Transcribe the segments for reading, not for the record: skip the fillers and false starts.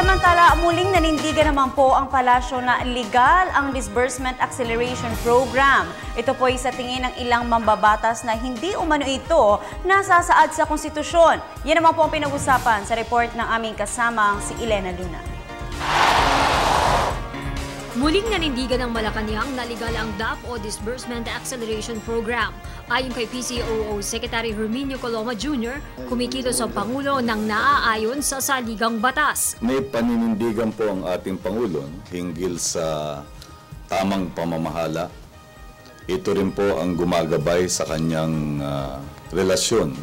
Samantala, muling nanindigan naman po ang palasyo na legal ang Disbursement Acceleration Program. Ito po ay sa tingin ng ilang mambabatas na hindi umano ito nasasaad sa konstitusyon. Yan naman po ang pinag-usapan sa report ng aming kasamang si Elena Luna. Muling nanindigan ng Malacanang na legal ang DAP o Disbursement Acceleration Program. Ayon kay PCOO Secretary Herminio Coloma Jr., kumikilos ang Pangulo ng naaayon sa saligang batas. May paninindigan po ang ating Pangulo hinggil sa tamang pamamahala. Ito rin po ang gumagabay sa kanyang relasyon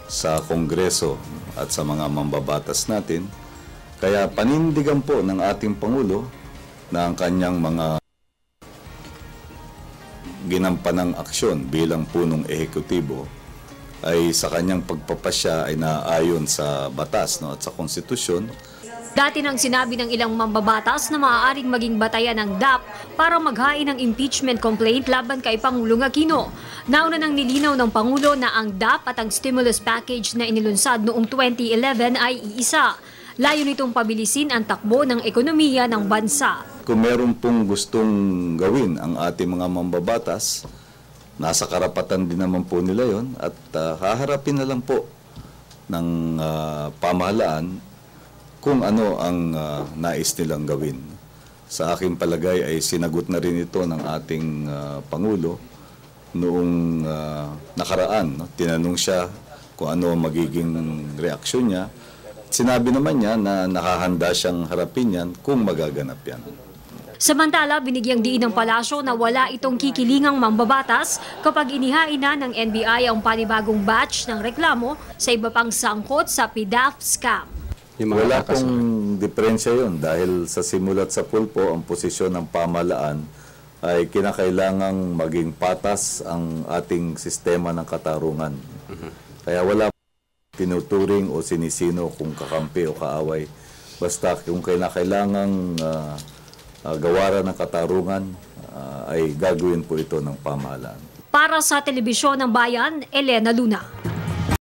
sa Kongreso at sa mga mambabatas natin. Kaya panindigan po ng ating Pangulo na ang kanyang mga ginampanang aksyon bilang punong ehekutibo ay sa kanyang pagpapasya ay naaayon sa batas at sa konstitusyon. Dati nang sinabi ng ilang mambabatas na maaaring maging batayan ng DAP para maghain ng impeachment complaint laban kay Pangulong Aquino. Nauna nang nilinaw ng Pangulo na ang DAP at ang stimulus package na inilunsad noong 2011 ay iisa. Layo nitong pabilisin ang takbo ng ekonomiya ng bansa. Kung meron pong gustong gawin ang ating mga mambabatas, nasa karapatan din naman po nila yon at haharapin na lang po ng pamahalaan kung ano ang nais nilang gawin. Sa aking palagay ay sinagot na rin ito ng ating Pangulo noong nakaraan. Tinanong siya kung ano ang magiging reaksyon niya. Sinabi naman niya na nakahanda siyang harapin yan kung magaganap yan. Samantala, binigyang diin ng palasyo na wala itong kikilingang mambabatas kapag inihain na ng NBI ang panibagong batch ng reklamo sa iba pang sangkot sa PDAF scam. Wala pong diferensya yun dahil sa simulat sa pulpo ang posisyon ng pamahalaan ay kinakailangang maging patas ang ating sistema ng katarungan. Kaya wala tinuturing o sinisino kung kakampi o kaaway. Basta kung kailangang gawaran ng katarungan, ay gagawin po ito ng pamahalaan. Para sa Telebisyon ng Bayan, Elena Luna.